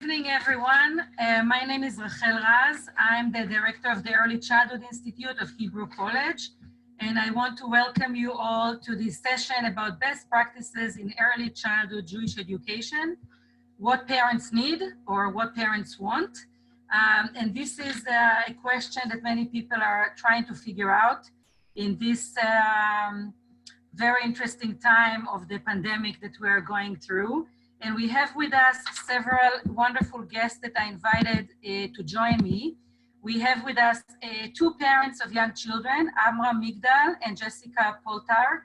Good evening, everyone. My name is Rachel Raz. I'm the director of the Early Childhood Institute of Hebrew College, and I want to welcome you all to this session about best practices in early childhood Jewish education, what parents need or what parents want. And this is a question that many people are trying to figure out in this very interesting time of the pandemic that we're going through. And we have with us several wonderful guests that I invited to join me. We have with us two parents of young children, Amram Migdal and Jessica Poltarak.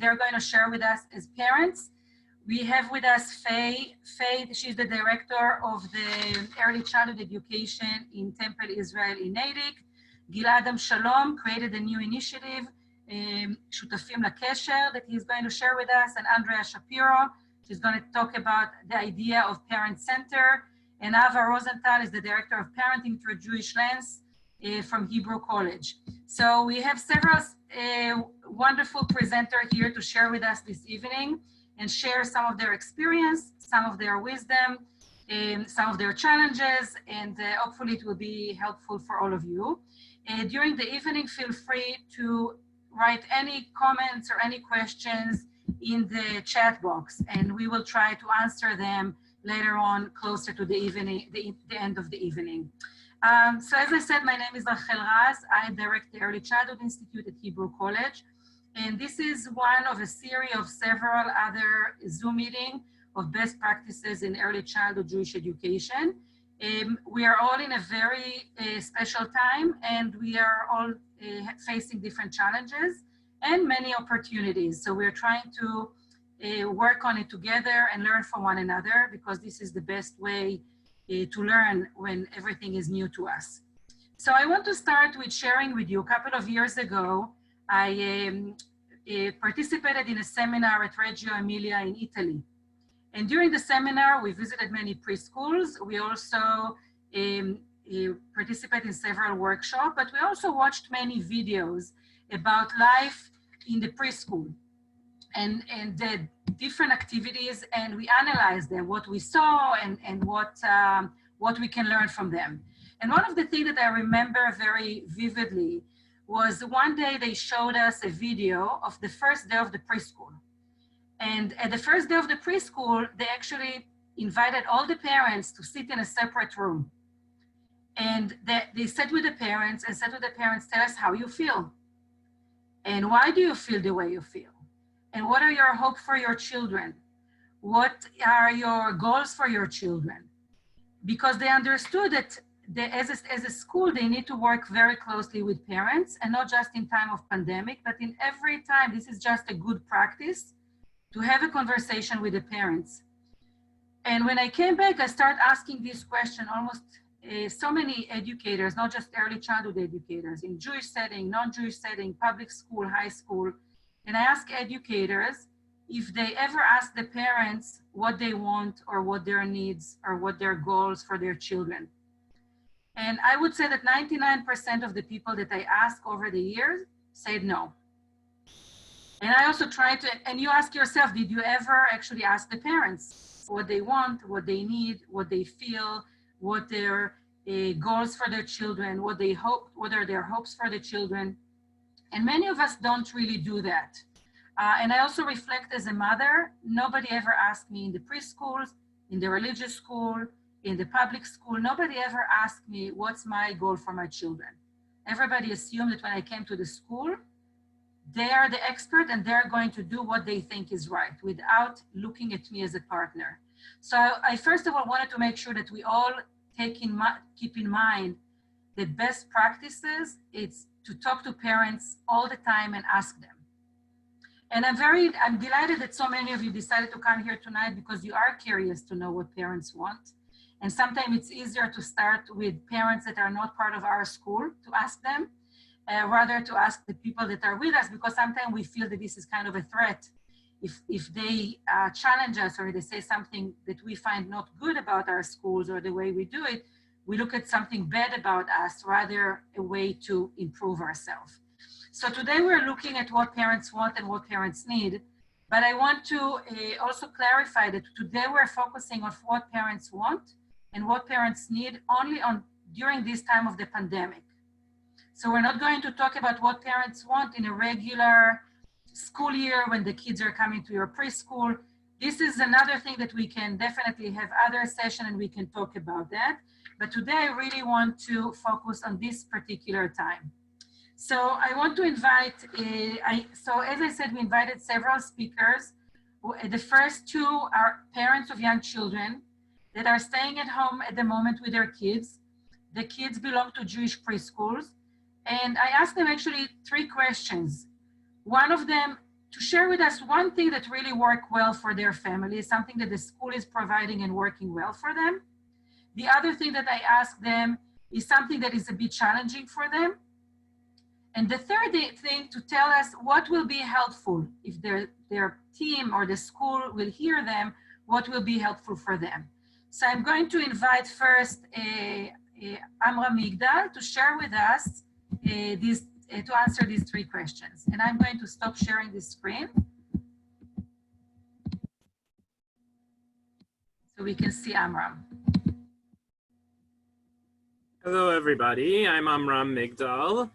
They're going to share with us as parents. We have with us Faye. Faye, she's the director of the Early Childhood Education in Temple Israel in Natick. Gilad Amshalom created a new initiative, Shutafim Lakesher, that he's going to share with us, and Andrea Shapiro. She's going to talk about the idea of Parent Center. And Ahava Rosenthal is the Director of Parenting Through a Jewish Lens from Hebrew College. So we have several wonderful presenters here to share with us this evening and share some of their experience, some of their wisdom, some of their challenges, and hopefully it will be helpful for all of you. During the evening, feel free to write any comments or any questions in the chat box, and we will try to answer them later on closer to the evening, the end of the evening. So as I said, my name is Rachel Raz. I direct the Early Childhood Institute at Hebrew College. And this is one of a series of several other Zoom meetings of best practices in early childhood Jewish education. We are all in a very special time, and we are all facing different challenges and many opportunities. So we're trying to work on it together and learn from one another, because this is the best way to learn when everything is new to us. So I want to start with sharing with you. A couple of years ago, I participated in a seminar at Reggio Emilia in Italy. And during the seminar, we visited many preschools. We also participated in several workshops, but we also watched many videos about life in the preschool and the different activities, and we analyzed them, what we saw and what we can learn from them. And one of the things that I remember very vividly was one day they showed us a video of the first day of the preschool. And at the first day of the preschool, they actually invited all the parents to sit in a separate room. And they sat with the parents and said to the parents, tell us how you feel. And why do you feel the way you feel? And what are your hopes for your children? What are your goals for your children? Because they understood that as a school, they need to work very closely with parents, and not just in time of pandemic, but in every time. This is just a good practice to have a conversation with the parents. And when I came back, I started asking this question. Almost so many educators, not just early childhood educators, in Jewish setting, non-Jewish setting, public school, high school, and I ask educators if they ever ask the parents what they want or what their needs or what their goals for their children. And I would say that 99% of the people that I asked over the years said no. And I also try to, and you ask yourself, did you ever actually ask the parents what they want, what they need, what they feel, what their goals for their children, what they hope, what are their hopes for the children? And many of us don't really do that. And I also reflect as a mother, nobody ever asked me in the preschools, in the religious school, in the public school, nobody ever asked me what's my goal for my children. Everybody assumed that when I came to the school, they are the expert and they're going to do what they think is right without looking at me as a partner. So I first of all wanted to make sure that we all keep in mind that best practices, it's to talk to parents all the time and ask them. And I'm delighted that so many of you decided to come here tonight because you are curious to know what parents want. And sometimes it's easier to start with parents that are not part of our school to ask them, rather to ask the people that are with us, because sometimes we feel that this is kind of a threat. If they challenge us or they say something that we find not good about our schools or the way we do it, we look at something bad about us, rather a way to improve ourselves. So today we're looking at what parents want and what parents need. But I want to also clarify that today we're focusing on what parents want and what parents need only during this time of the pandemic. So we're not going to talk about what parents want in a regular school year when the kids are coming to your preschool. This is another thing that we can definitely have other session and we can talk about that. But today I really want to focus on this particular time. So I want to invite, so as I said, we invited several speakers. The first two are parents of young children that are staying at home at the moment with their kids. The kids belong to Jewish preschools. And I asked them actually 3 questions. One of them, to share with us one thing that really worked well for their family, something that the school is providing and working well for them. The other thing that I asked them is something that is a bit challenging for them. And the third thing, to tell us what will be helpful if their team or the school will hear them, what will be helpful for them. So I'm going to invite first Amram Migdal to share with us to answer these 3 questions. And I'm going to stop sharing the screen so we can see Amram. Hello, everybody. I'm Amram Migdal.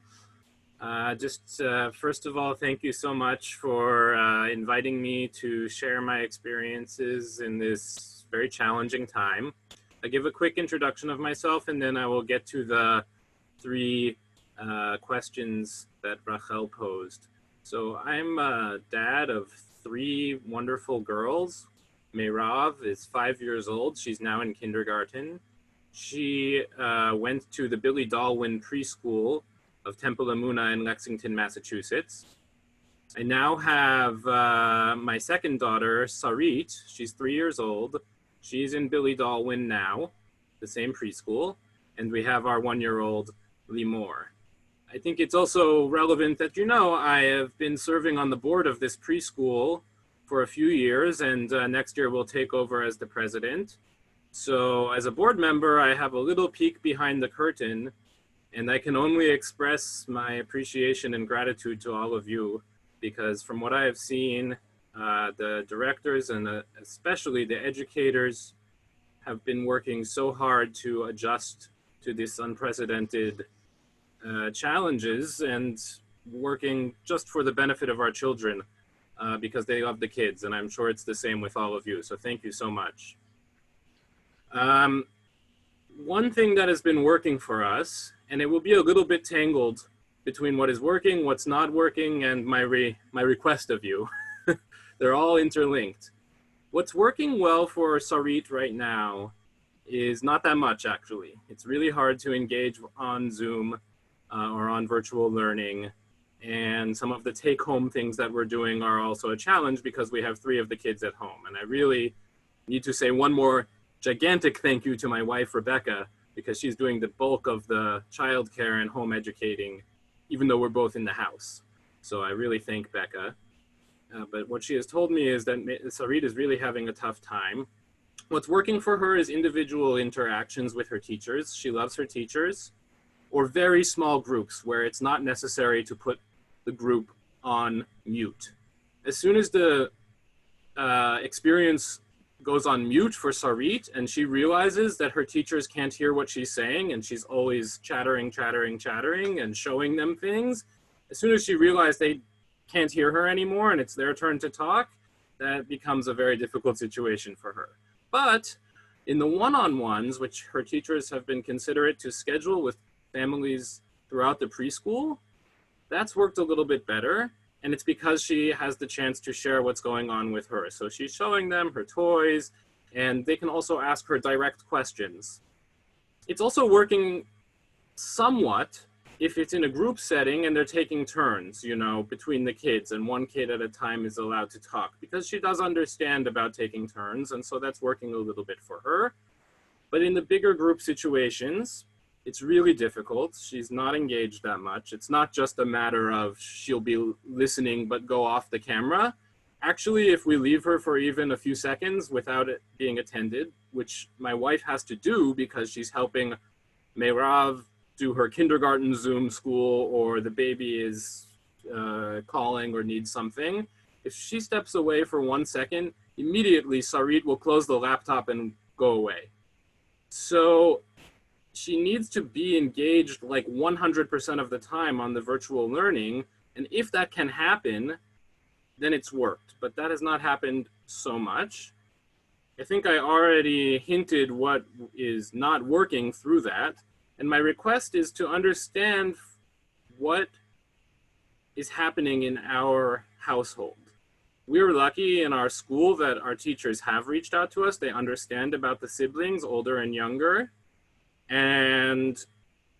First of all, thank you so much for inviting me to share my experiences in this very challenging time. I'll give a quick introduction of myself, and then I will get to the 3 questions that Rachel posed. So I'm a dad of 3 wonderful girls. Meirav is 5 years old. She's now in kindergarten. She went to the Billy Dalwin preschool of Temple Amuna in Lexington, Massachusetts. I now have my second daughter, Sarit. She's 3 years old. She's in Billy Dalwin now, the same preschool. And we have our 1-year-old, Limor. I think it's also relevant that I have been serving on the board of this preschool for a few years, and next year will take over as the president. So as a board member, I have a little peek behind the curtain, and I can only express my appreciation and gratitude to all of you, because from what I have seen, the directors and especially the educators have been working so hard to adjust to this unprecedented challenges and working just for the benefit of our children because they love the kids, and I'm sure it's the same with all of you. So thank you so much. One thing that has been working for us, and it will be a little bit tangled between what is working, what's not working, and my request of you. They're all interlinked. What's working well for Sarit right now is not that much, actually. It's really hard to engage on Zoom or on virtual learning. And some of the take-home things that we're doing are also a challenge because we have 3 of the kids at home. And I really need to say one more gigantic thank you to my wife, Rebecca, because she's doing the bulk of the childcare and home educating, even though we're both in the house. So I really thank Becca. But what she has told me is that Sarit is really having a tough time. What's working for her is individual interactions with her teachers. She loves her teachers, or very small groups where it's not necessary to put the group on mute. As soon as the experience goes on mute for Sarit and she realizes that her teachers can't hear what she's saying and she's always chattering and showing them things, as soon as she realizes they can't hear her anymore and it's their turn to talk, that becomes a very difficult situation for her. But in the one-on-ones, which her teachers have been considerate to schedule with families throughout the preschool, that's worked a little bit better. And it's because she has the chance to share what's going on with her. So she's showing them her toys, and they can also ask her direct questions. It's also working somewhat if it's in a group setting and they're taking turns, between the kids, and one kid at a time is allowed to talk, because she does understand about taking turns, and so that's working a little bit for her. But in the bigger group situations, it's really difficult. She's not engaged that much. It's not just a matter of she'll be listening but go off the camera. Actually, if we leave her for even a few seconds without it being attended, which my wife has to do because she's helping Meirav do her kindergarten Zoom school, or the baby is calling or needs something, If she steps away for 1 second, immediately Sarit will close the laptop and go away. So she needs to be engaged like 100% of the time on the virtual learning. And if that can happen, then it's worked. But that has not happened so much. I think I already hinted what is not working through that. And my request is to understand what is happening in our household. We're lucky in our school that our teachers have reached out to us. They understand about the siblings, older and younger, and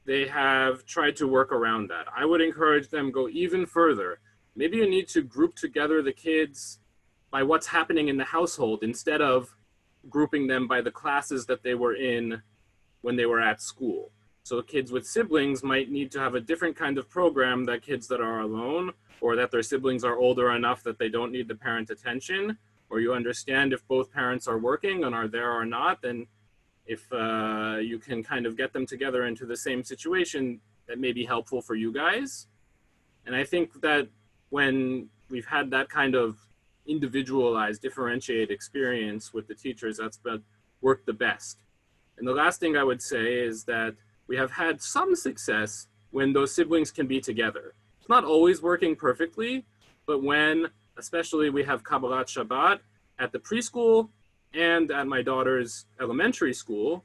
they have tried to work around that. I would encourage them go even further. Maybe you need to group together the kids by what's happening in the household instead of grouping them by the classes that they were in when they were at school. So kids with siblings might need to have a different kind of program than kids that are alone, or that their siblings are older enough that they don't need the parent attention, or you understand if both parents are working and are there or not, then if you can kind of get them together into the same situation, that may be helpful for you guys. And I think that when we've had that kind of individualized, differentiated experience with the teachers, that's worked the best. And the last thing I would say is that we have had some success when those siblings can be together. It's not always working perfectly, but when, especially we have Kabbalat Shabbat at the preschool and at my daughter's elementary school,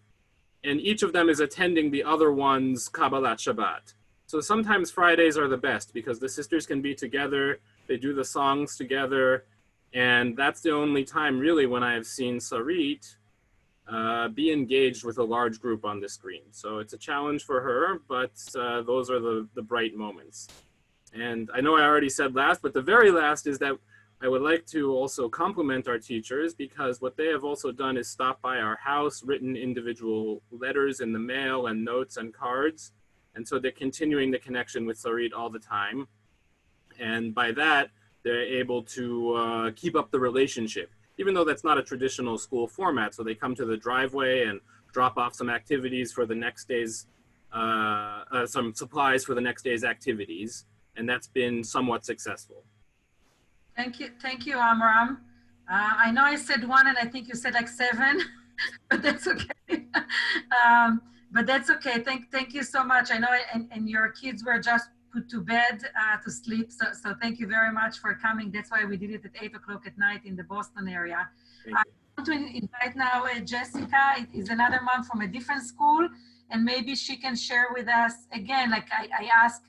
and each of them is attending the other one's Kabbalat Shabbat. So sometimes Fridays are the best because the sisters can be together, they do the songs together, and that's the only time really when I have seen Sarit be engaged with a large group on the screen. So it's a challenge for her, but those are the bright moments. And I know I already said last, but the very last is that I would like to also compliment our teachers, because what they have also done is stop by our house, written individual letters in the mail and notes and cards. And so they're continuing the connection with Sarit all the time. And by that, they're able to keep up the relationship, even though that's not a traditional school format. So they come to the driveway and drop off some activities for the next day's, some supplies for the next day's activities. And that's been somewhat successful. Thank you, Amram. I know I said 1 and I think you said like 7, but that's okay. But that's okay. Thank you so much. I know, and your kids were just put to bed to sleep. So thank you very much for coming. That's why we did it at 8 o'clock at night in the Boston area. I want to invite now Jessica. It is another mom from a different school, and maybe she can share with us again, like I asked,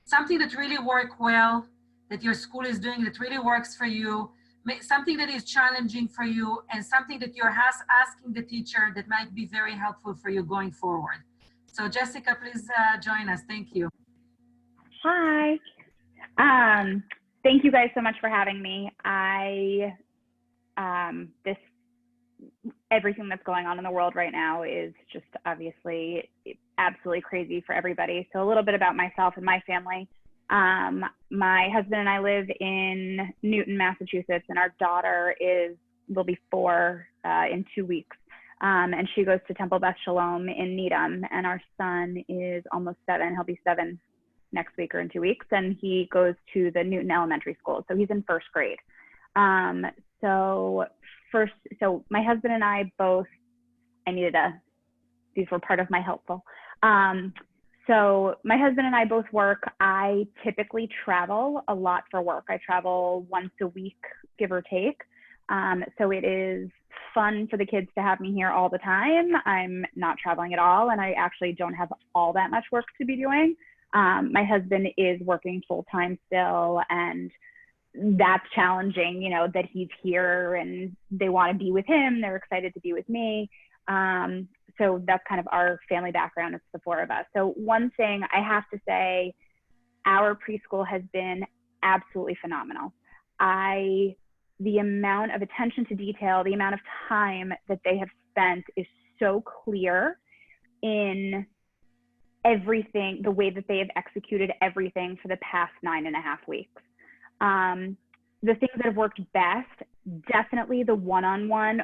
something that really worked well, that your school is doing that really works for you, something that is challenging for you, and something that you're asking the teacher that might be very helpful for you going forward. So Jessica, please join us. Thank you. Hi. Thank you guys so much for having me. Everything that's going on in the world right now is just obviously absolutely crazy for everybody. So a little bit about myself and my family. My husband and I live in Newton, Massachusetts, and our daughter will be 4 in 2 weeks. And she goes to Temple Beth Shalom in Needham, and our son is almost 7. He'll be 7 next week or in 2 weeks, and he goes to the Newton Elementary School. So he's in 1st grade. So my husband and I both, these were part of my helpful. So my husband and I both work. I typically travel a lot for work. I travel once a week, give or take. So it is fun for the kids to have me here all the time. I'm not traveling at all, and I actually don't have all that much work to be doing. My husband is working full-time still, and that's challenging, you know, that he's here and they want to be with him. They're excited to be with me. So that's kind of our family background. It's the 4 of us. So one thing I have to say, our preschool has been absolutely phenomenal. The amount of attention to detail, the amount of time that they have spent is so clear in everything, the way that they have executed everything for the past 9.5 weeks. The things that have worked best, definitely the one-on-one.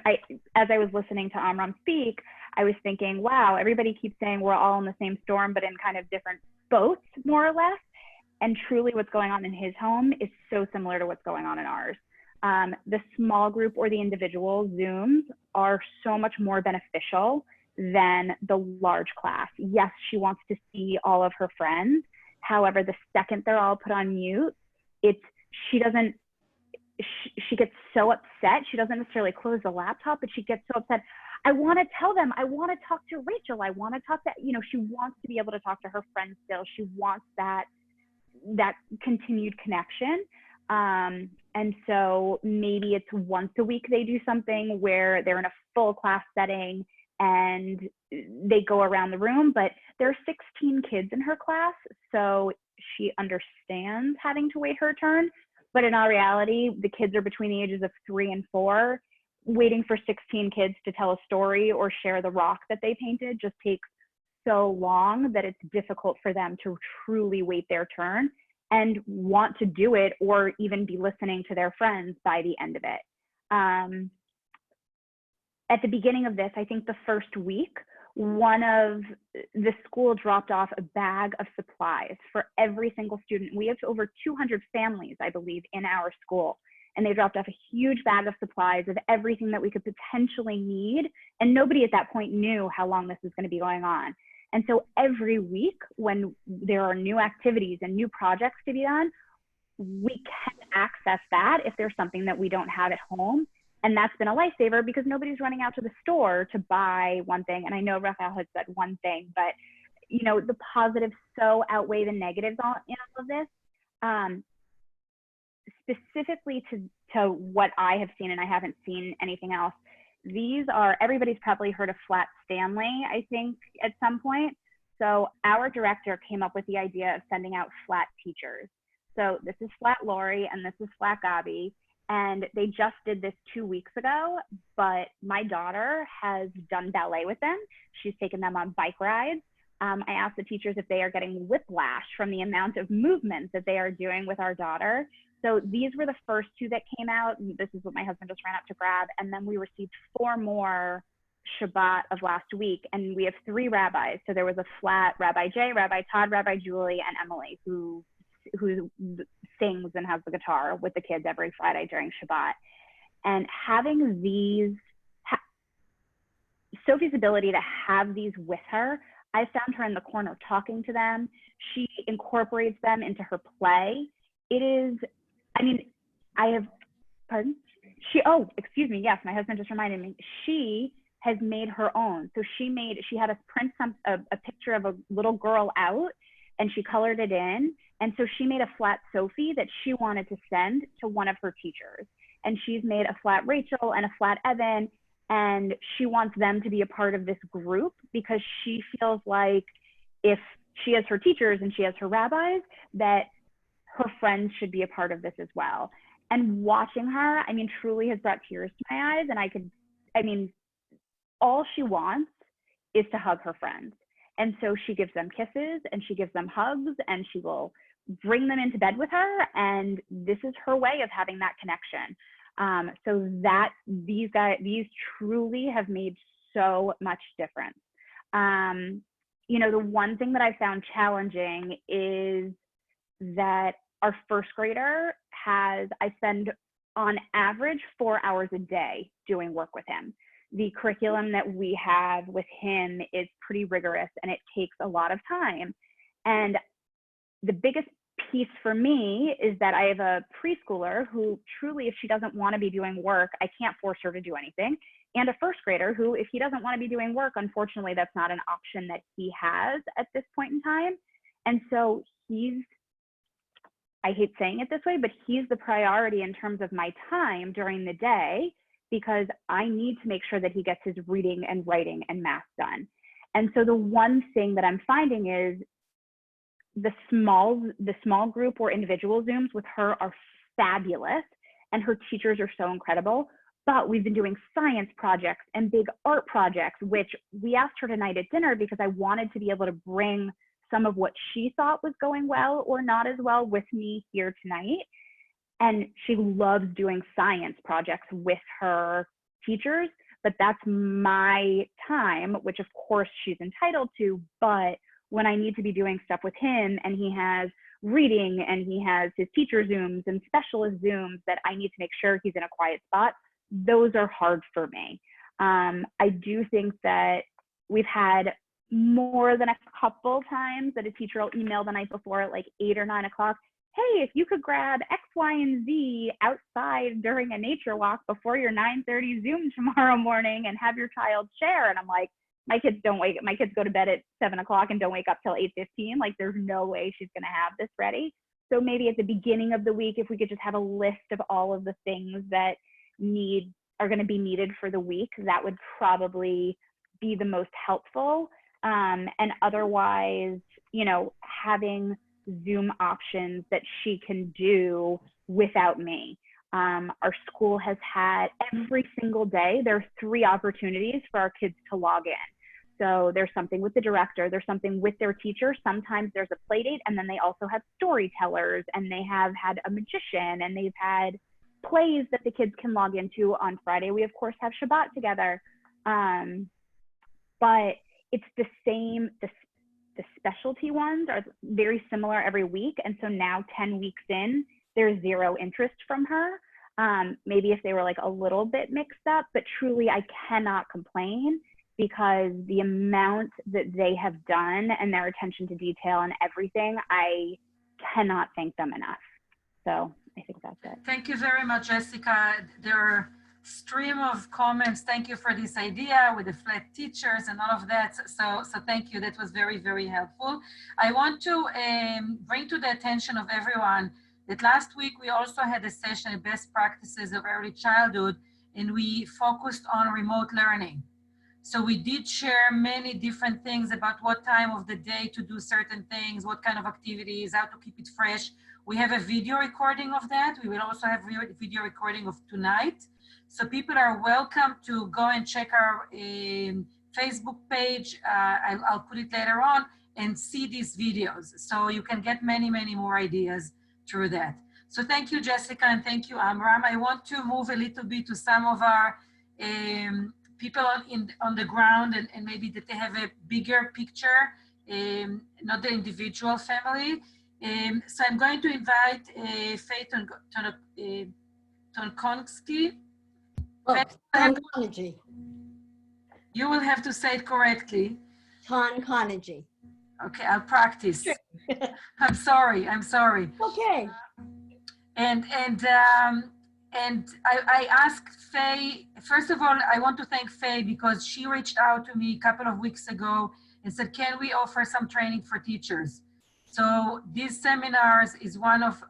As I was listening to Amram speak, I was thinking, wow, everybody keeps saying we're all in the same storm, but in kind of different boats, more or less. And truly what's going on in his home is so similar to what's going on in ours. The small group or the individual Zooms are so much more beneficial than the large class. Yes, she wants to see all of her friends. However, the second they're all put on mute, she gets so upset. She doesn't necessarily close the laptop, but she gets so upset. I want to tell them, I want to talk to Rachel. I want to talk to, she wants to be able to talk to her friends still. She wants that continued connection. And so maybe it's once a week they do something where they're in a full class setting and they go around the room, but there are 16 kids in her class, so she understands having to wait her turn. But in all reality, the kids are between the ages of 3 and 4. Waiting for 16 kids to tell a story or share the rock that they painted just takes so long that it's difficult for them to truly wait their turn and want to do it or even be listening to their friends by the end of it. At the beginning of this, I think the first week, the school dropped off a bag of supplies for every single student. We have over 200 families, I believe, in our school. And they dropped off a huge bag of supplies of everything that we could potentially need. And nobody at that point knew how long this was going to be going on. And so every week when there are new activities and new projects to be done, we can access that if there's something that we don't have at home. And that's been a lifesaver because nobody's running out to the store to buy one thing. And I know Rafael had said one thing, but the positives so outweigh the negatives in all of this. Specifically to what I have seen, and I haven't seen anything else, everybody's probably heard of Flat Stanley, I think, at some point. So our director came up with the idea of sending out flat teachers. So this is Flat Lori and this is Flat Gabi. And they just did this 2 weeks ago, but my daughter has done ballet with them. She's taken them on bike rides. I asked the teachers if they are getting whiplash from the amount of movement that they are doing with our daughter. So these were the first 2 that came out. This is what my husband just ran up to grab. And then we received 4 more Shabbat of last week. And we have 3 rabbis. So there was a flat Rabbi Jay, Rabbi Todd, Rabbi Julie, and Emily, who sings and has the guitar with the kids every Friday during Shabbat. And having Sophie's ability to have these with her, I found her in the corner talking to them. She incorporates them into her play. Pardon? Excuse me. Yes, my husband just reminded me. She has made her own. So she had us print a picture of a little girl out, and she colored it in. And so she made a flat Sophie that she wanted to send to one of her teachers. And she's made a flat Rachel and a flat Evan. And she wants them to be a part of this group because she feels like if she has her teachers and she has her rabbis, that her friends should be a part of this as well. And watching her, truly has brought tears to my eyes. And all she wants is to hug her friends. And so she gives them kisses and she gives them hugs and she will bring them into bed with her. And this is her way of having that connection. So that these truly have made so much difference. The one thing that I found challenging is that our first grader I spend on average 4 hours a day doing work with him. The curriculum that we have with him is pretty rigorous and it takes a lot of time. And the biggest piece for me is that I have a preschooler who truly, if she doesn't want to be doing work, I can't force her to do anything. And a first grader who, if he doesn't want to be doing work, unfortunately, that's not an option that he has at this point in time. And so I hate saying it this way, but he's the priority in terms of my time during the day because I need to make sure that he gets his reading and writing and math done. And so the one thing that I'm finding is the small group or individual Zooms with her are fabulous and her teachers are so incredible, but we've been doing science projects and big art projects, which we asked her tonight at dinner because I wanted to be able to bring some of what she thought was going well or not as well with me here tonight. And she loves doing science projects with her teachers, but that's my time, which of course she's entitled to, but when I need to be doing stuff with him and he has reading and he has his teacher Zooms and specialist Zooms that I need to make sure he's in a quiet spot, those are hard for me. I do think that we've had more than a couple times that a teacher will email the night before at like 8 or 9 o'clock. Hey, if you could grab X, Y, and Z outside during a nature walk before your 9:30 Zoom tomorrow morning and have your child share. And I'm like, my kids go to bed at 7 o'clock and don't wake up till 8:15. Like there's no way she's gonna have this ready. So maybe at the beginning of the week, if we could just have a list of all of the things that are gonna be needed for the week, that would probably be the most helpful. And otherwise, having Zoom options that she can do without me. Our school has had every single day, there are 3 opportunities for our kids to log in. So there's something with the director, there's something with their teacher, sometimes there's a play date, and then they also have storytellers, and they have had a magician, and they've had plays that the kids can log into. On Friday, we of course have Shabbat together. But it's the same, the specialty ones are very similar every week. And so now 10 weeks in, there's 0 interest from her. Maybe if they were like a little bit mixed up, but truly I cannot complain because the amount that they have done and their attention to detail and everything, I cannot thank them enough. So I think that's it. Thank you very much, Jessica. There are stream of comments. Thank you for this idea with the flat teachers and all of that. So thank you. That was very, very helpful. I want to bring to the attention of everyone that last week we also had a session, best practices of early childhood, and we focused on remote learning. So we did share many different things about what time of the day to do certain things, what kind of activities, how to keep it fresh. We have a video recording of that. We will also have a video recording of tonight. So people are welcome to go and check our Facebook page. I'll put it later on and see these videos. So you can get many, many more ideas through that. So thank you, Jessica, and thank you, Amram. I want to move a little bit to some of our people on the ground and maybe that they have a bigger picture, not the individual family. So I'm going to invite Faye Tonkonogy. Tonkonogy. You will have to say it correctly. Tonkonogy. Okay, I'll practice. I'm sorry. Okay. And I asked Faye, first of all, I want to thank Faye because she reached out to me a couple of weeks ago and said, can we offer some training for teachers? So these seminars is one of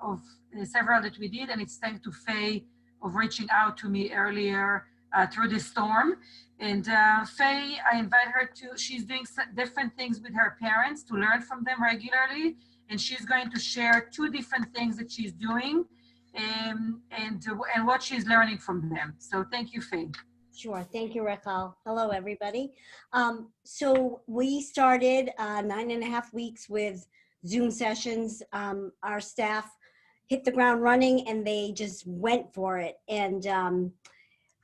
several that we did, and it's thanks to Faye of reaching out to me earlier through the storm. And Faye, I invite her she's doing different things with her parents to learn from them regularly. And she's going to share 2 different things that she's doing and what she's learning from them. So thank you, Faye. Sure. Thank you, Rachel. Hello, everybody. So we started 9.5 weeks with Zoom sessions. Our staff hit the ground running and they just went for it. And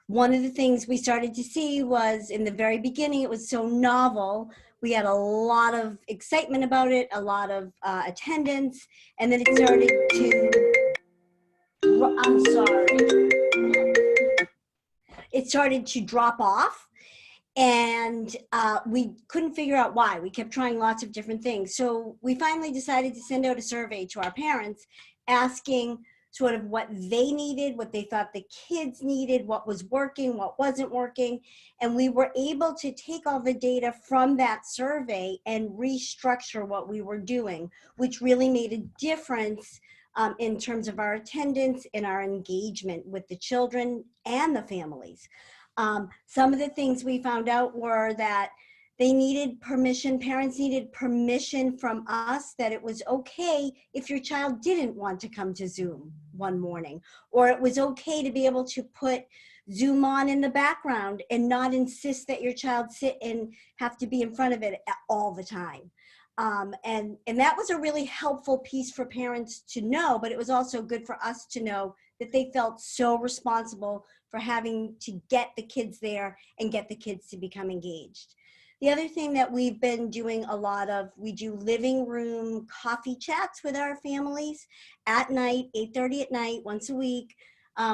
one of the things we started to see was in the very beginning, it was so novel. We had a lot of excitement about it, a lot of attendance, and then it started it started to drop off, and we couldn't figure out why. We kept trying lots of different things. So we finally decided to send out a survey to our parents asking sort of what they needed, what they thought the kids needed, what was working, what wasn't working. And we were able to take all the data from that survey and restructure what we were doing, which really made a difference in terms of our attendance and our engagement with the children and the families. Some of the things we found out were that they needed permission, parents needed permission from us that it was okay if your child didn't want to come to Zoom one morning, or it was okay to be able to put Zoom on in the background and not insist that your child sit and have to be in front of it all the time. And that was a really helpful piece for parents to know, but it was also good for us to know that they felt so responsible for having to get the kids there and get the kids to become engaged. The other thing that we've been doing a lot of, we do living room coffee chats with our families at night, 8:30 at night, once a week,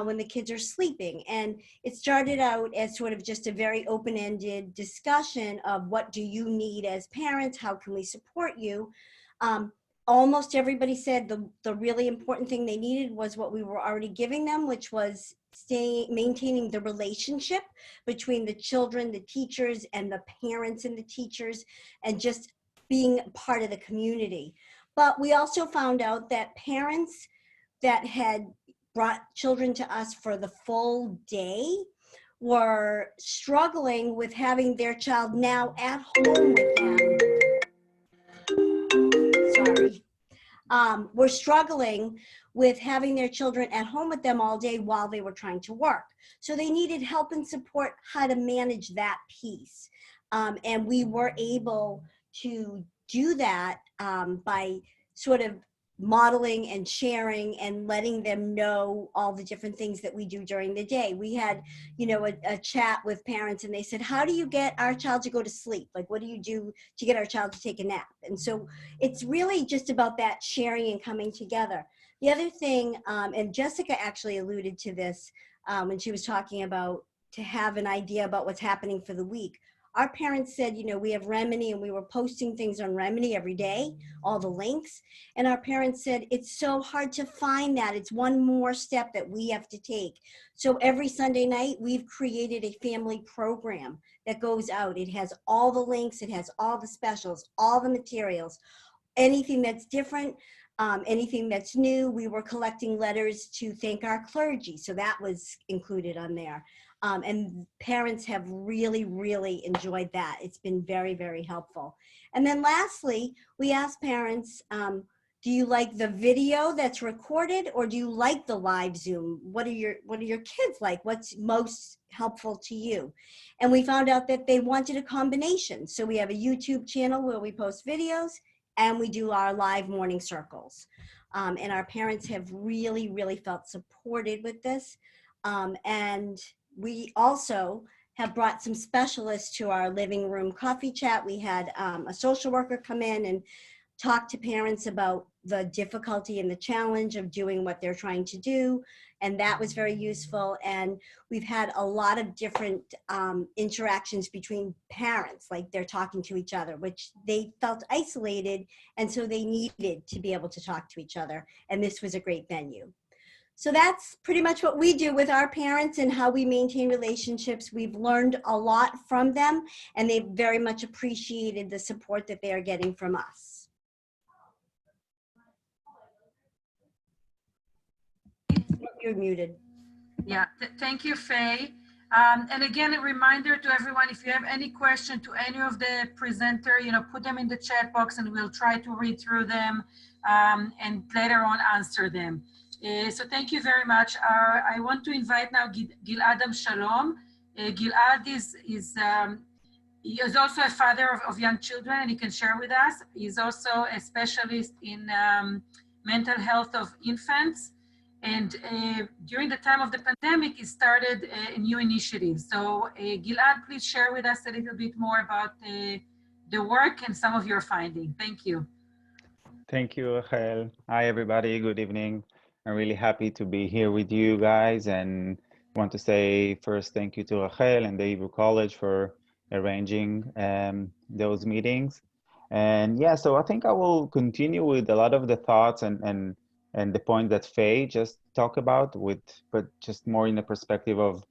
when the kids are sleeping. And it started out as sort of just a very open-ended discussion of what do you need as parents? How can we support you? Almost everybody said the really important thing they needed was what we were already giving them, which was maintaining the relationship between the children, the teachers, and the parents and the teachers, and just being part of the community. But we also found out that parents that had brought children to us for the full day were struggling with having their child now at home with them. Sorry. Were struggling with having their children at home with them all day while they were trying to work. So they needed help and support how to manage that piece. And we were able to do that by sort of modeling and sharing and letting them know all the different things that we do during the day. We had, you know, a chat with parents, and they said, how do you get our child to go to sleep? Like, what do you do to get our child to take a nap? And so it's really just about that sharing and coming together. The other thing, and Jessica actually alluded to this when she was talking about to have an idea about what's happening for the week. Our parents said, you know, we have Remini, and we were posting things on Remini every day, all the links. And our parents said, it's so hard to find that. It's one more step that we have to take. So every Sunday night, we've created a family program that goes out. It has all the links. It has all the specials, all the materials, anything that's different, anything that's new. We were collecting letters to thank our clergy. So that was included on there. And parents have really, really enjoyed that. It's been very, very helpful. And then lastly, we asked parents, do you like the video that's recorded, or do you like the live Zoom? What are your kids like? What's most helpful to you? And we found out that they wanted a combination. So we have a YouTube channel where we post videos, and we do our live morning circles. And our parents have really, really felt supported with this. And we also have brought some specialists to our living room coffee chat. We had a social worker come in and talk to parents about the difficulty and the challenge of doing what they're trying to do. And that was very useful. And we've had a lot of different interactions between parents, like they're talking to each other, which they felt isolated. And so they needed to be able to talk to each other. And this was a great venue. So that's pretty much what we do with our parents and how we maintain relationships. We've learned a lot from them, and they've very much appreciated the support that they are getting from us. You're muted. Yeah, thank you, Faye. And again, a reminder to everyone, if you have any question to any of the presenter, you know, put them in the chat box and we'll try to read through them and later on answer them. So thank you very much. I want to invite now Gilad Amshalom. Gilad he is also a father of young children, and he can share with us. He's also a specialist in mental health of infants. And during the time of the pandemic, he started a new initiative. So Gilad, please share with us a little bit more about the work and some of your findings. Thank you. Thank you, Rachel. Hi, everybody. Good evening. I'm really happy to be here with you guys, and want to say first thank you to Rachel and the Hebrew College for arranging those meetings. And yeah, so I think I will continue with a lot of the thoughts and the point that Faye just talked about, but just more in the perspective of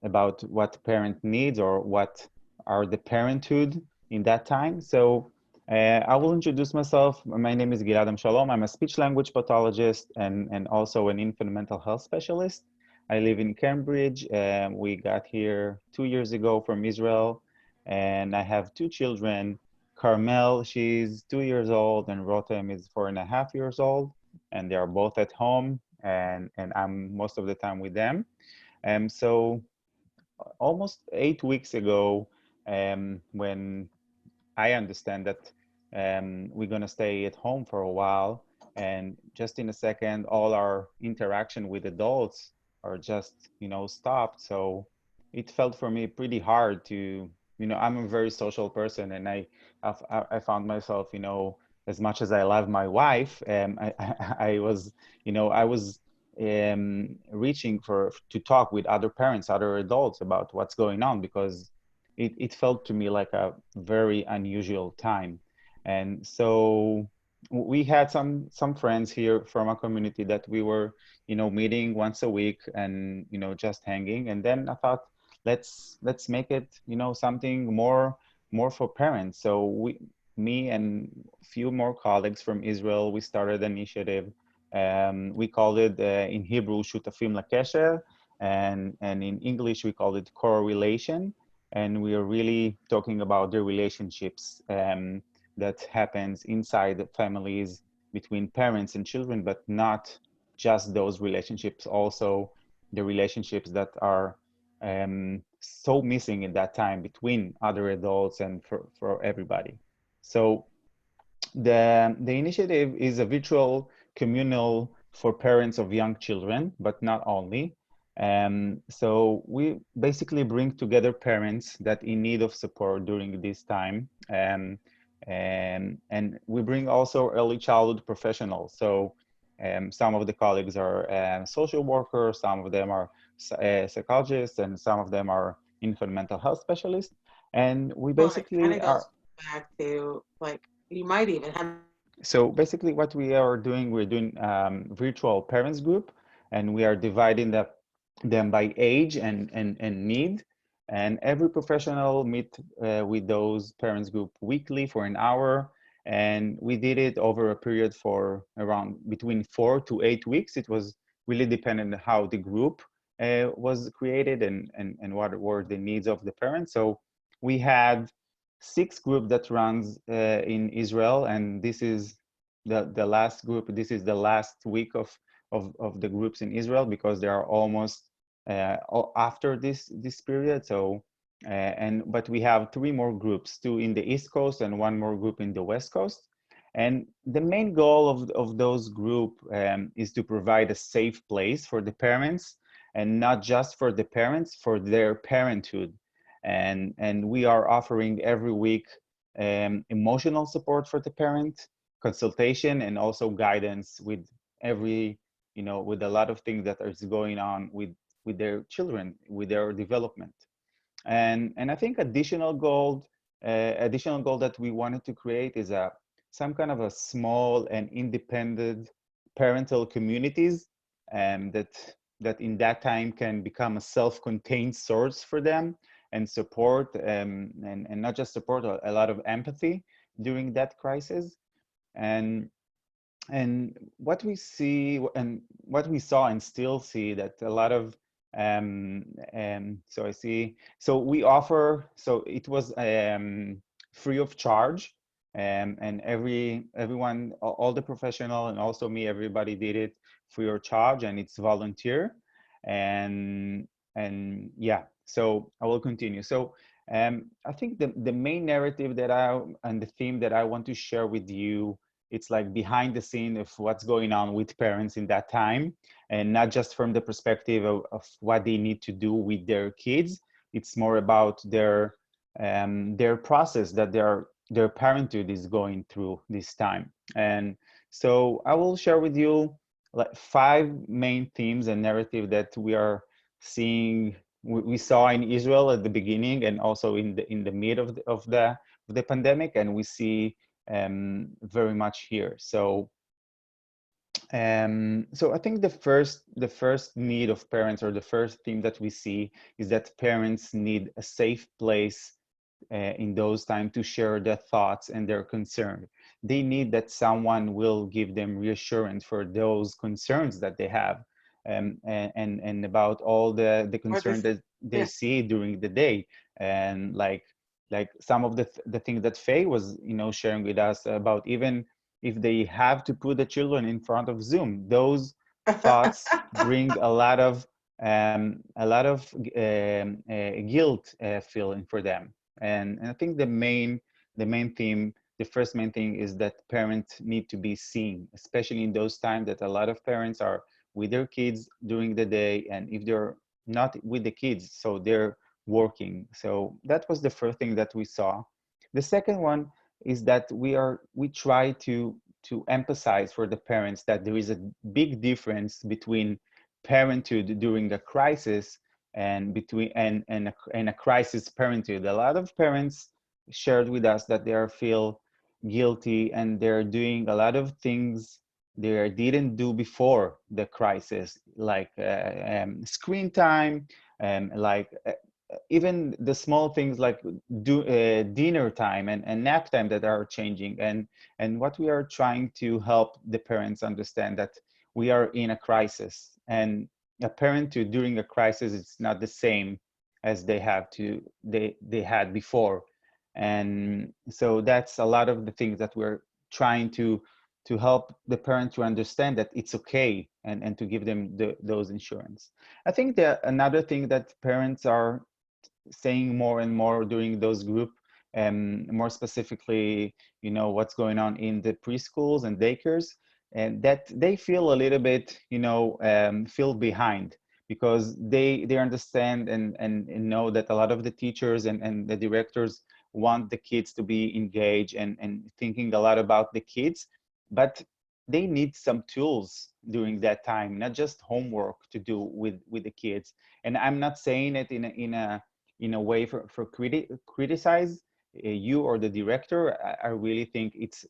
about what parent needs or what are the parenthood in that time. So I will introduce myself. My name is Gilad Amshalom. I'm a speech language pathologist and also an infant mental health specialist. I live in Cambridge. We got here 2 years ago from Israel, and I have two children. Carmel, she's 2 years old, and Rotem is 4.5 years old, and they are both at home, and I'm most of the time with them. So almost 8 weeks ago, when I understand that we're going to stay at home for a while, and just in a second, all our interaction with adults are just, stopped. So it felt for me pretty hard to I'm a very social person, and I found myself, as much as I love my wife, I was, I was reaching to talk with other parents, other adults about what's going on, because it felt to me like a very unusual time. And so we had some friends here from a community that we were, meeting once a week and, just hanging. And then I thought, let's make it, something more for parents. So me and a few more colleagues from Israel, we started an initiative. We called it in Hebrew "Shutafim Lakesher," and in English we called it "Correlation." And we are really talking about the relationships that happens inside families between parents and children, but not just those relationships, also the relationships that are so missing in that time between other adults and for everybody. So the initiative is a virtual communal for parents of young children, but not only. So we basically bring together parents that in need of support during this time. And we bring also early childhood professionals. So some of the colleagues are social workers, some of them are psychologists, and some of them are infant mental health specialists. And we Well, it kind basically of are, goes back to like you might even have. so basically what we are doing, we're doing virtual parents group, and we are dividing them by age and need. And every professional meet with those parents group weekly for an hour. And we did it over a period for around between 4 to 8 weeks. It was really dependent on how the group was created and what were the needs of the parents. So we had 6 group that runs in Israel, and this is the last group. This is the last week of the groups in Israel, because they are almost after this period. So but we have 3 more groups, 2 in the East Coast and 1 more group in the West Coast. And the main goal of those group is to provide a safe place for the parents, and not just for the parents, for their parenthood. And we are offering every week emotional support for the parent, consultation, and also guidance with with a lot of things that is going on with their children, with their development. And I think additional goal that we wanted to create is some kind of a small and independent parental communities, and that in that time can become a self-contained source for them, and support, and not just support, a lot of empathy during that crisis. And what we see and what we saw and still see, that a lot of so I see, so we offer, so it was free of charge, and everyone, all the professional and also me, everybody did it free of charge, and it's volunteer. And yeah, so I will continue. So I think the main narrative and the theme that I want to share with you, it's like behind the scene of what's going on with parents in that time, and not just from the perspective of what they need to do with their kids. It's more about their process that their parenthood is going through this time. And so I will share with you like 5 main themes and narrative that we are seeing, we saw in Israel at the beginning, and also in the mid of the pandemic, and we see very much here. So so I think the first need of parents, or the first theme that we see, is that parents need a safe place in those times to share their thoughts and their concern. They need that someone will give them reassurance for those concerns that they have, and about all the concern that they see during the day. And like some of the things that Faye was sharing with us about, even if they have to put the children in front of Zoom, those thoughts bring a lot of guilt feeling for them. And I think the main theme, the first main thing, is that parents need to be seen, especially in those times that a lot of parents are with their kids during the day, and if they're not with the kids, so they're working. So that was the first thing that we saw. The second one is that we try to emphasize for the parents that there is a big difference between parenthood during a crisis and a crisis parenthood. A lot of parents shared with us that they feel guilty and they're doing a lot of things they didn't do before the crisis, like screen time, like even the small things like dinner time and nap time that are changing. And what we are trying to help the parents understand that we are in a crisis, and a parent during a crisis, it's not the same as they had before. And so that's a lot of the things that we're trying to help the parent to understand that it's okay, and to give them those insurance. I think that another thing that parents are saying more and more during those group, more specifically, what's going on in the preschools and daycares, and that they feel a little bit, feel behind, because they understand and know that a lot of the teachers and the directors want the kids to be engaged and thinking a lot about the kids, but they need some tools during that time, not just homework to do with the kids. And I'm not saying it in a way for criticize you or the director. I really think it's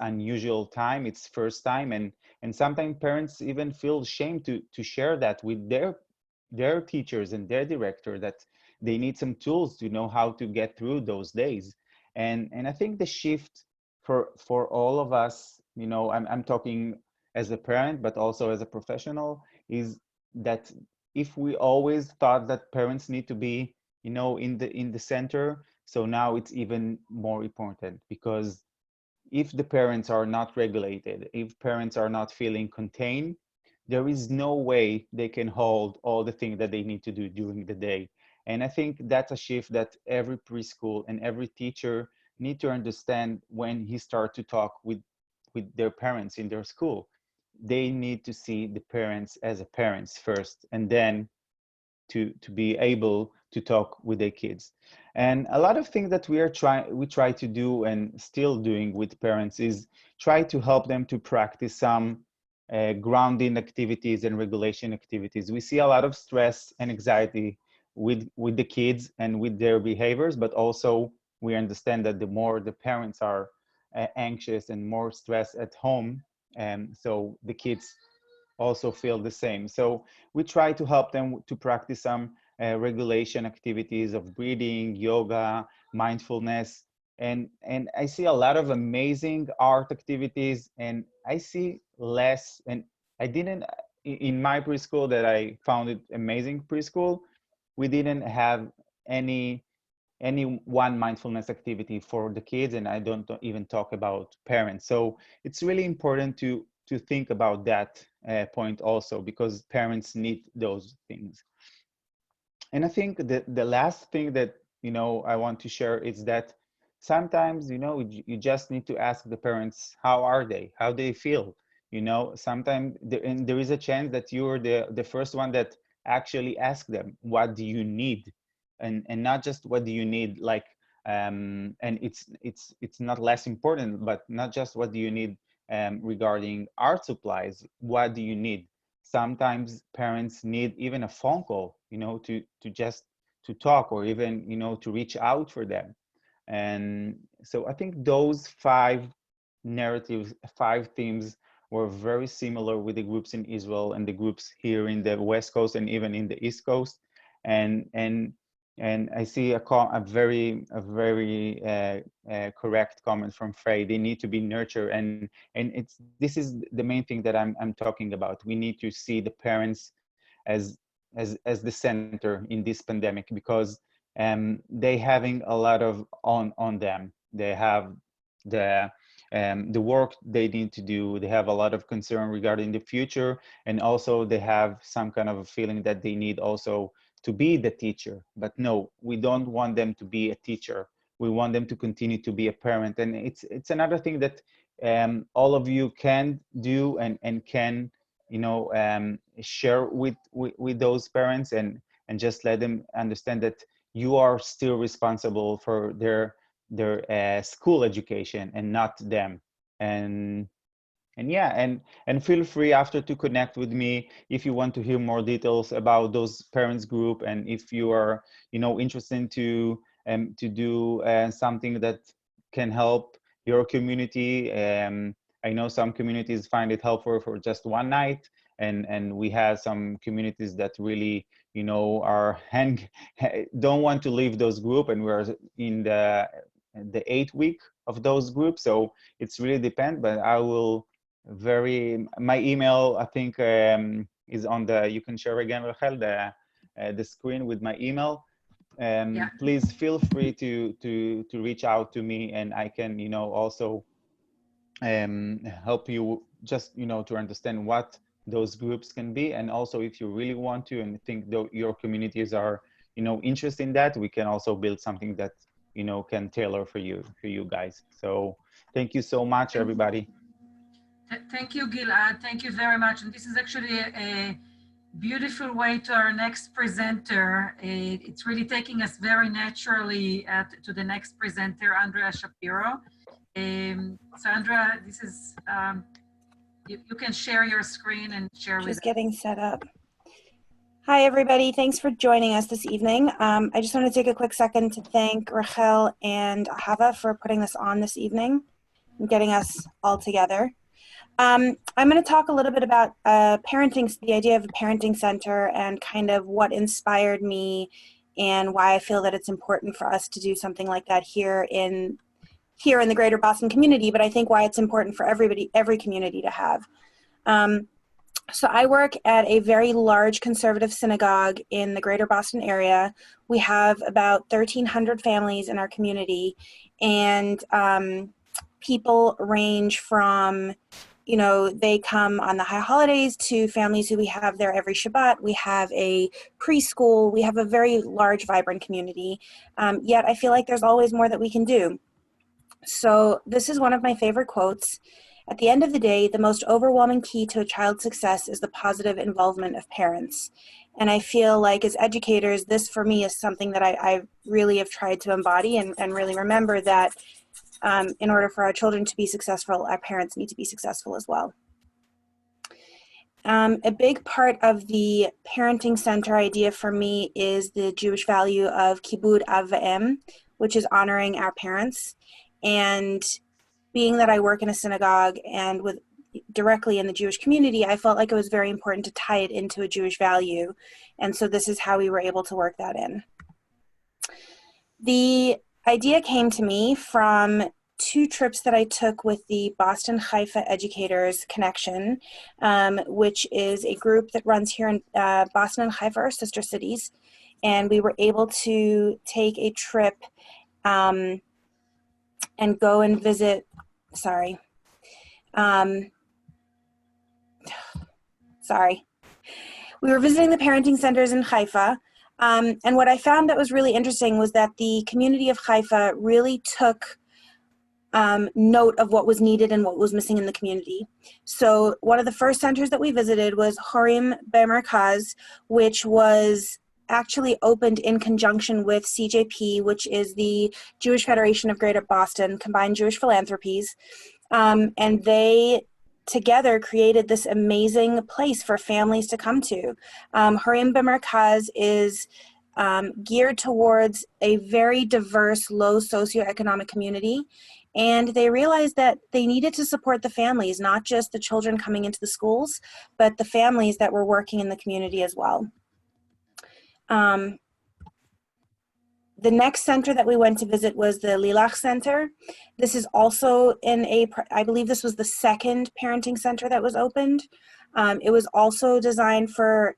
unusual time, it's first time, and sometimes parents even feel ashamed to share that with their teachers and their director, that they need some tools to know how to get through those days. And I think the shift for all of us, I'm talking as a parent but also as a professional, is that if we always thought that parents need to be in the center, so now it's even more important, because if the parents are not regulated, if parents are not feeling contained, there is no way they can hold all the things that they need to do during the day. And I think that's a shift that every preschool and every teacher need to understand when he start to talk with their parents in their school. They need to see the parents as a parents first, and then to be able to talk with their kids. And a lot of things that we try to do and still doing with parents is try to help them to practice some grounding activities and regulation activities. We see a lot of stress and anxiety with the kids and with their behaviors, but also we understand that the more the parents are anxious and more stressed at home, and so the kids also feel the same. So we try to help them to practice some regulation activities of breathing, yoga, mindfulness. And I see a lot of amazing art activities, and I see less, and I didn't, in my preschool that I found it amazing preschool, we didn't have any one mindfulness activity for the kids, and I don't even talk about parents. So it's really important to think about that point also, because parents need those things. And I think the last thing that I want to share is that sometimes you just need to ask the parents, how are they, how they feel. Sometimes there is a chance that you're the first one that actually ask them, what do you need, and not just what do you need, like and it's not less important, but not just what do you need regarding art supplies, what do you need. Sometimes parents need even a phone call, to just to talk, or even to reach out for them. And so I think those 5 narratives, 5 themes were very similar with the groups in Israel and the groups here in the West Coast and even in the East Coast. And I see a very correct comment from Faye. They need to be nurtured, and this is the main thing that I'm talking about. We need to see the parents as the center in this pandemic, because they having a lot of on them. They have the work they need to do. They have a lot of concern regarding the future, and also they have some kind of a feeling that they need also to be the teacher. But no, we don't want them to be a teacher. We want them to continue to be a parent. And it's another thing that all of you can do and can share with those parents, and just let them understand that you are still responsible for their school education and not them. And yeah, and feel free after to connect with me if you want to hear more details about those parents group, and if you are, you know, interested to do something that can help your community. I know some communities find it helpful for just one night, and we have some communities that really, you know, don't want to leave those group, and we're in the 8th week of those groups. So it's really depend, but I will my email, I think, is on you can share again, Rachel, the screen with my email. Yeah. Please feel free to reach out to me, and I can, you know, also help you just, you know, to understand what those groups can be. And also, if you really want to and think your communities are, you know, interested in that, we can also build something that, you know, can tailor for you guys. So thank you so much, everybody. Thank you, Gilad. Thank you very much. And this is actually a beautiful way to our next presenter. It's really taking us very naturally to the next presenter, Andrea Shapiro. So Andrea, this is, you can share your screen and share with us. Just getting set up. Hi, everybody. Thanks for joining us this evening. I just want to take a quick second to thank Rachel and Ahava for putting this on this evening and getting us all together. I'm going to talk a little bit about the idea of a parenting center, and kind of what inspired me and why I feel that it's important for us to do something like that here in the greater Boston community, but I think why it's important for every community to have. So I work at a very large conservative synagogue in the greater Boston area. We have about 1,300 families in our community, and people range from, you know, they come on the high holidays to families who we have there every Shabbat. We have a preschool. We have a very large, vibrant community. Yet I feel like there's always more that we can do. So this is one of my favorite quotes. At the end of the day, the most overwhelming key to a child's success is the positive involvement of parents. And I feel like as educators, this for me is something that I really have tried to embody and really remember that in order for our children to be successful, our parents need to be successful as well. A big part of the parenting center idea for me is the Jewish value of kibud av v'em, which is honoring our parents. And being that I work in a synagogue and directly in the Jewish community, I felt like it was very important to tie it into a Jewish value. And so this is how we were able to work that in. The idea came to me from 2 trips that I took with the Boston Haifa Educators Connection, which is a group that runs here in Boston and Haifa, our sister cities. And we were able to take a trip and go and visit, we were visiting the parenting centers in Haifa. And what I found that was really interesting was that the community of Haifa really took note of what was needed and what was missing in the community. So one of the first centers that we visited was Horim Bemerkaz, which was actually opened in conjunction with CJP, which is the Jewish Federation of Greater Boston, Combined Jewish Philanthropies. And they together created this amazing place for families to come to. Horim Bemerkaz is geared towards a very diverse, low socioeconomic community. And they realized that they needed to support the families, not just the children coming into the schools, but the families that were working in the community as well. The next center that we went to visit was the Lilach Center. This is also I believe this was the second parenting center that was opened. It was also designed for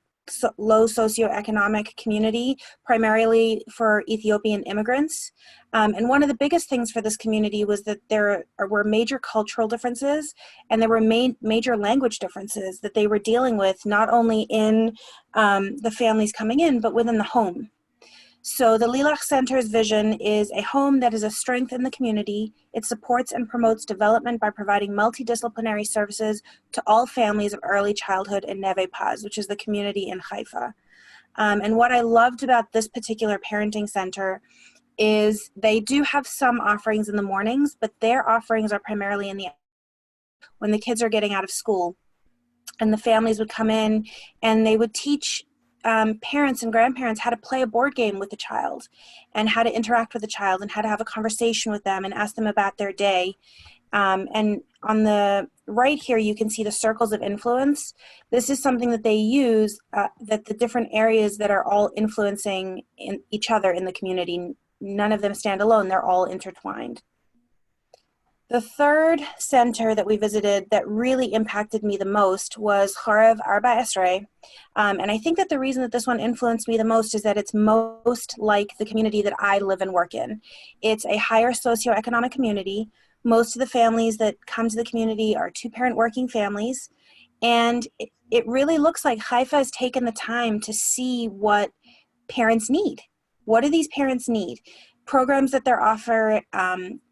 low socioeconomic community, primarily for Ethiopian immigrants. And one of the biggest things for this community was that there were major cultural differences, and there were major language differences that they were dealing with, not only in the families coming in, but within the home. So the Lilach Center's vision is a home that is a strength in the community. It supports and promotes development by providing multidisciplinary services to all families of early childhood in Neve Paz, which is the community in Haifa. And what I loved about this particular parenting center is they do have some offerings in the mornings, but their offerings are primarily in the when the kids are getting out of school. And the families would come in and they would teach parents and grandparents how to play a board game with the child and how to interact with the child and how to have a conversation with them and ask them about their day. And on the right here, you can see the circles of influence. This is something that they use, that the different areas that are all influencing in each other in the community. None of them stand alone. They're all intertwined. The third center that we visited that really impacted me the most was Chorev Arba Esrei. And I think that the reason that this one influenced me the most is that it's most like the community that I live and work in. It's a higher socioeconomic community. Most of the families that come to the community are two-parent working families. And it really looks like Haifa has taken the time to see what parents need. What do these parents need? Programs that they're offering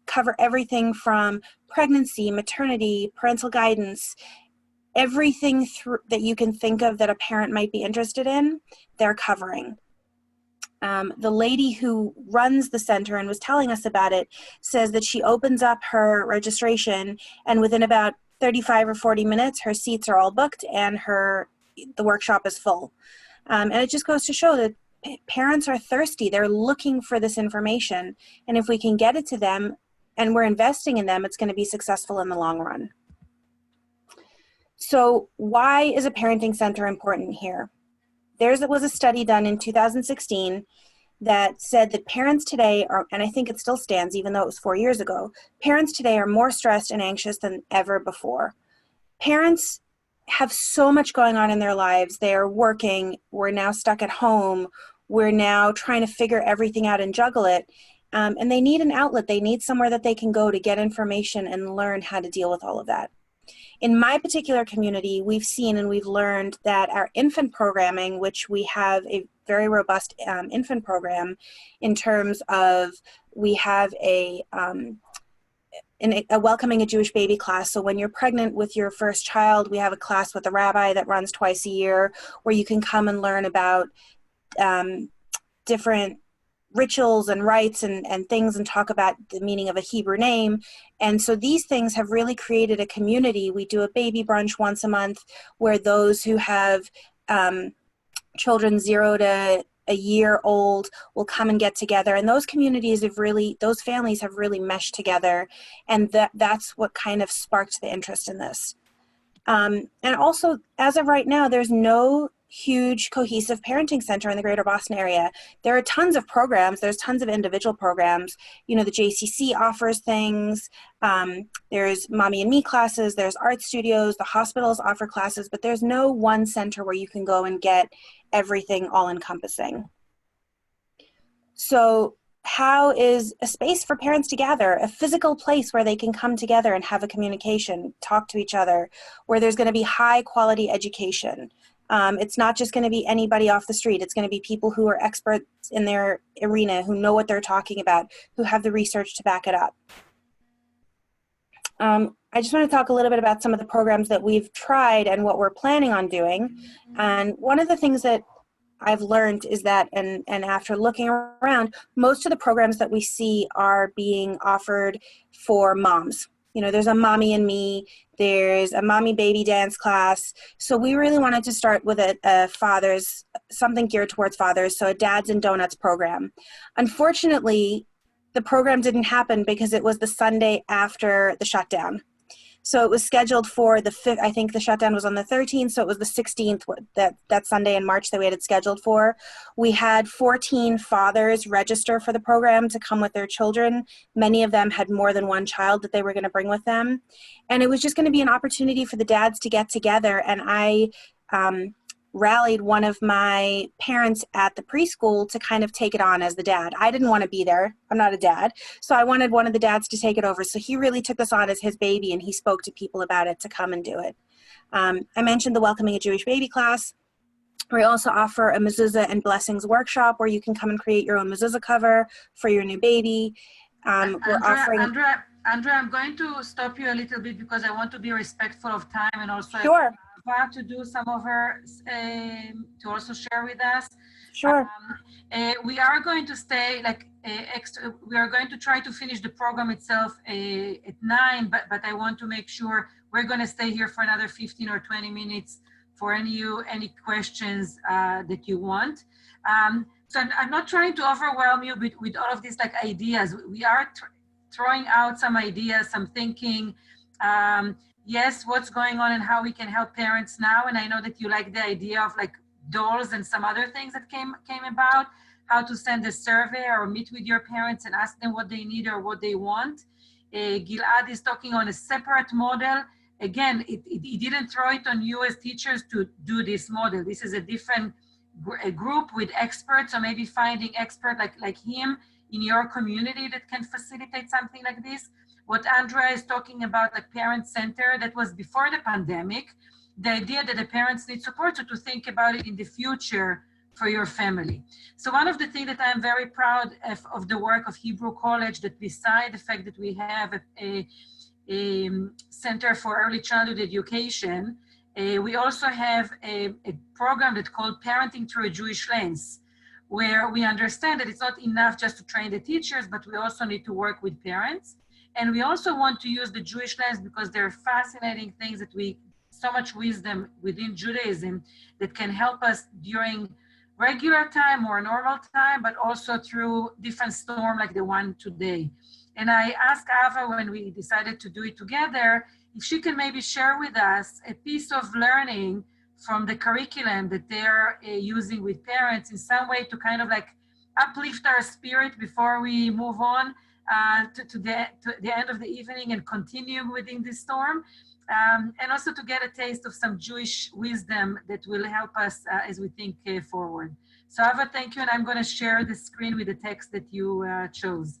cover everything from pregnancy, maternity, parental guidance, everything that you can think of that a parent might be interested in, they're covering. The lady who runs the center and was telling us about it says that she opens up her registration and within about 35 or 40 minutes, her seats are all booked and the workshop is full. And it just goes to show that parents are thirsty. They're looking for this information. And if we can get it to them and we're investing in them, it's going to be successful in the long run. So why is a parenting center important here? There was a study done in 2016 that said that parents today are, and I think it still stands even though it was 4 years ago, parents today are more stressed and anxious than ever before. Parents have so much going on in their lives. They are working. We're now stuck at home. We're now trying to figure everything out and juggle it. And they need an outlet. They need somewhere that they can go to get information and learn how to deal with all of that. In my particular community, we've seen and we've learned that our infant programming, which we have a very robust infant program in terms of we have a welcoming a Jewish baby class. So when you're pregnant with your first child, we have a class with a rabbi that runs twice a year where you can come and learn about different rituals and rites and things and talk about the meaning of a Hebrew name. And so these things have really created a community. We do a baby brunch once a month where those who have children 0 to a year old will come and get together. And those communities those families have really meshed together. And that's what kind of sparked the interest in this. And also, as of right now, there's no huge cohesive parenting center in the greater Boston area. There are tons of programs. There's tons of individual programs. You know, the JCC offers things. There's Mommy and Me classes. There's art studios. The hospitals offer classes, but there's no one center where you can go and get everything all encompassing. So how is a space for parents to gather, a physical place where they can come together and have a communication, talk to each other, where there's going to be high quality education. It's not just going to be anybody off the street. It's going to be people who are experts in their arena, who know what they're talking about, who have the research to back it up. I just want to talk a little bit about some of the programs that we've tried and what we're planning on doing. And one of the things that I've learned is that, and after looking around, most of the programs that we see are being offered for moms. You know, there's a Mommy and Me, there's a mommy baby dance class. So we really wanted to start with something geared towards fathers, so a Dads and Donuts program. Unfortunately, the program didn't happen because it was the Sunday after the shutdown. So it was scheduled for the 5th, I think the shutdown was on the 13th, so it was the 16th, that Sunday in March that we had it scheduled for. We had 14 fathers register for the program to come with their children. Many of them had more than one child that they were going to bring with them. And it was just going to be an opportunity for the dads to get together. And I rallied one of my parents at the preschool to kind of take it on as the dad. I didn't want to be there. I'm not a dad. So I wanted one of the dads to take it over. So he really took this on as his baby and he spoke to people about it to come and do it. I mentioned the Welcoming a Jewish Baby class. We also offer a mezuzah and blessings workshop where you can come and create your own mezuzah cover for your new baby. Andrea, I'm going to stop you a little bit because I want to be respectful of time and also Sure. to do some of her, to also share with us. Sure. We are going to stay like extra. We are going to try to finish the program itself at 9, but I want to make sure we're going to stay here for another 15 or 20 minutes for any questions that you want. So I'm not trying to overwhelm you with all of these like ideas. We are throwing out some ideas, some thinking. Yes, what's going on and how we can help parents now. And I know that you like the idea of like dolls and some other things that came about, how to send a survey or meet with your parents and ask them what they need or what they want. Gilad is talking on a separate model. Again, he didn't throw it on you as teachers to do this model. This is a different group with experts, or maybe finding expert like him in your community that can facilitate something like this. What Andrea is talking about, like parent center, that was before the pandemic. The idea that the parents need support, so to think about it in the future for your family. So one of the things that I'm very proud of the work of Hebrew College, that beside the fact that we have a Center for Early Childhood Education, we also have a program that's called Parenting Through a Jewish Lens, where we understand that it's not enough just to train the teachers, but we also need to work with parents. And we also want to use the Jewish lens because there are fascinating things that so much wisdom within Judaism that can help us during regular time or normal time, but also through different storm like the one today. And I asked Ahava when we decided to do it together, if she can maybe share with us a piece of learning from the curriculum that they're using with parents in some way to kind of like uplift our spirit before we move on to the end of the evening and continue within this storm. And also to get a taste of some Jewish wisdom that will help us as we think forward. So Ahava, thank you, and I'm going to share the screen with the text that you chose.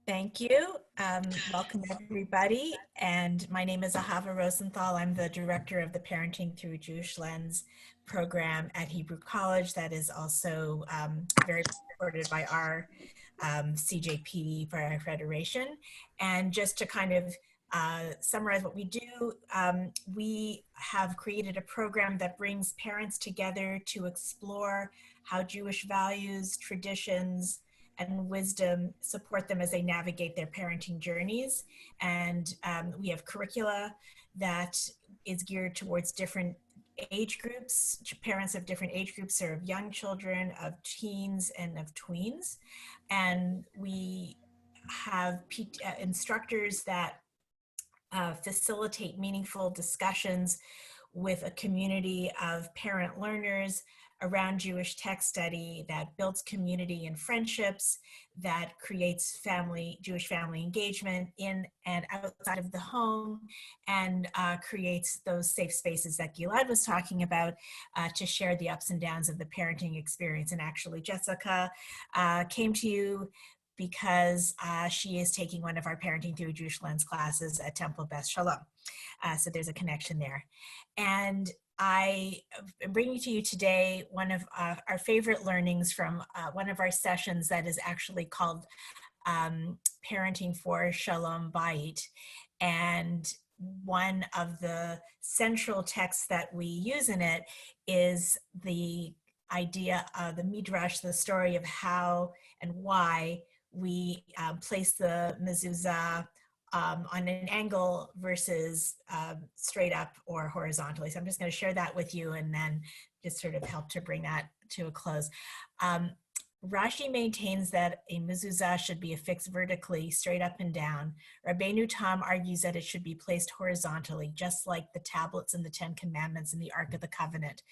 Thank you. Welcome everybody. And my name is Ahava Rosenthal. I'm the director of the Parenting Through Jewish Lens program at Hebrew College that is also very supported by our CJP for our federation. And just to kind of summarize what we do, we have created a program that brings parents together to explore how Jewish values, traditions, and wisdom support them as they navigate their parenting journeys. And we have curricula that is geared towards different age groups. Parents of different age groups serve young children, of teens, and of tweens. And we have instructors that facilitate meaningful discussions with a community of parent learners around Jewish text study that builds community and friendships, that creates Jewish family engagement in and outside of the home, and creates those safe spaces that Gilad was talking about to share the ups and downs of the parenting experience. And actually, Jessica came to you because she is taking one of our Parenting Through Jewish Lens classes at Temple Beth Shalom. So there's a connection there. And I am bringing to you today one of our favorite learnings from one of our sessions that is actually called Parenting for Shalom Bayit. And one of the central texts that we use in it is the idea of the midrash, the story of how and why we place the mezuzah on an angle versus straight up or horizontally. So I'm just going to share that with you and then just sort of help to bring that to a close. Rashi maintains that a mezuzah should be affixed vertically, straight up and down. Rabbeinu Tam argues that it should be placed horizontally, just like the tablets in the Ten Commandments in the Ark of the Covenant.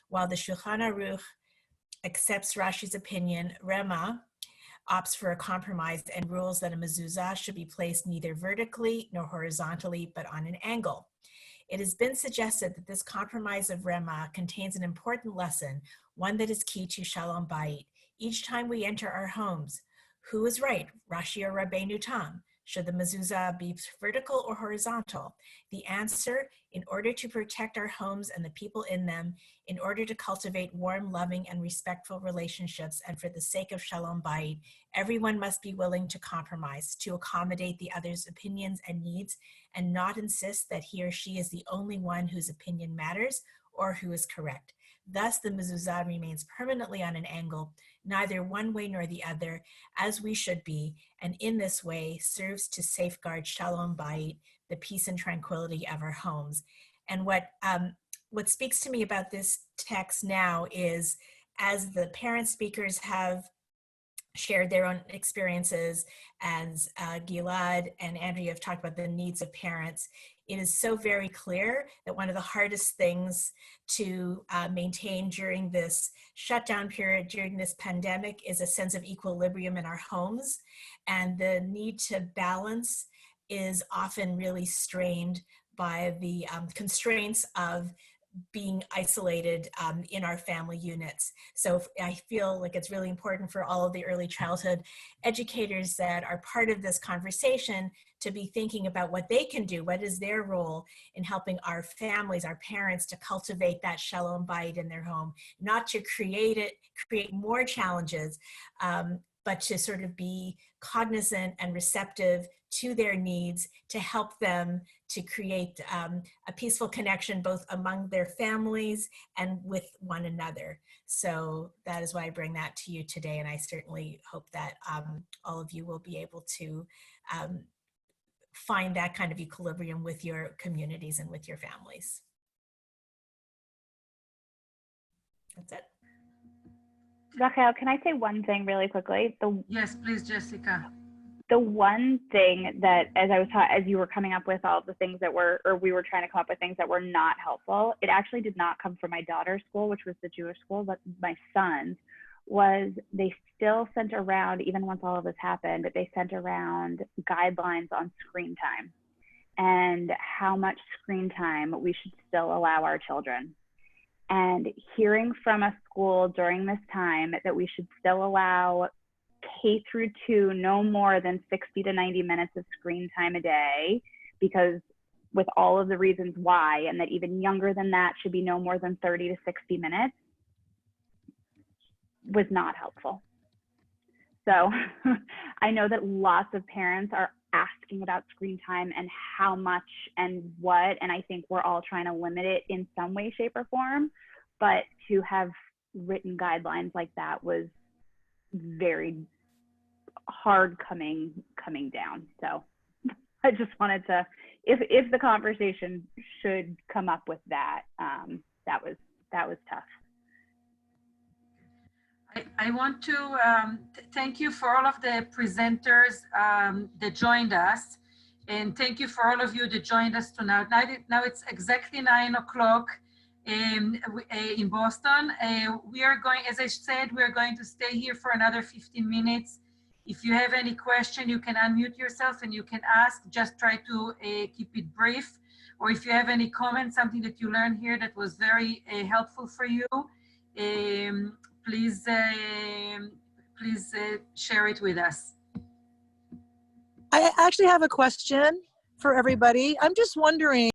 While the Shulchan Aruch accepts Rashi's opinion, Rema opts for a compromise and rules that a mezuzah should be placed neither vertically nor horizontally, but on an angle. It has been suggested that this compromise of Rema contains an important lesson, one that is key to Shalom Bayit. Each time we enter our homes, who is right, Rashi or Rabbeinu Tam? Should the mezuzah be vertical or horizontal? The answer: in order to protect our homes and the people in them, in order to cultivate warm, loving, and respectful relationships, and for the sake of Shalom Bayit, everyone must be willing to compromise, to accommodate the other's opinions and needs, and not insist that he or she is the only one whose opinion matters or who is correct. Thus, the mezuzah remains permanently on an angle, neither one way nor the other, as we should be, and in this way serves to safeguard Shalom Bayit, the peace and tranquility of our homes. And what speaks to me about this text now is, as the parent speakers have shared their own experiences, as Gilad and Andrea have talked about the needs of parents, it is so very clear that one of the hardest things to maintain during this shutdown period, during this pandemic, is a sense of equilibrium in our homes. And the need to balance is often really strained by the constraints of being isolated in our family units. So I feel like it's really important for all of the early childhood educators that are part of this conversation to be thinking about what they can do, what is their role in helping our families, our parents, to cultivate that Shalom Bayit in their home, not to create more challenges, but to sort of be cognizant and receptive to their needs, to help them to create a peaceful connection both among their families and with one another. So that is why I bring that to you today, and I certainly hope that all of you will be able to find that kind of equilibrium with your communities and with your families. That's it. Rachel, can I say one thing really quickly? Yes, please, Jessica. The one thing that, as you were coming up with all the things that we were trying to come up with things that were not helpful, it actually did not come from my daughter's school, which was the Jewish school, but my son's they still sent around, even once all of this happened, they sent around guidelines on screen time and how much screen time we should still allow our children. And hearing from a school during this time that we should still allow K through 2 no more than 60 to 90 minutes of screen time a day, because with all of the reasons why, and that even younger than that should be no more than 30 to 60 minutes, was not helpful. So I know that lots of parents are asking about screen time and how much and what, and I think we're all trying to limit it in some way, shape, or form, but to have written guidelines like that was very hard coming down. So I just wanted to, if the conversation should come up with that, that was tough. I want to thank you for all of the presenters that joined us, and thank you for all of you that joined us tonight. Now it's exactly 9 o'clock in Boston. We are going, as I said, we are going to stay here for another 15 minutes. If you have any question, you can unmute yourself and you can ask. Just try to keep it brief. Or if you have any comments, something that you learned here that was very helpful for you, please share it with us. I actually have a question for everybody. I'm just wondering,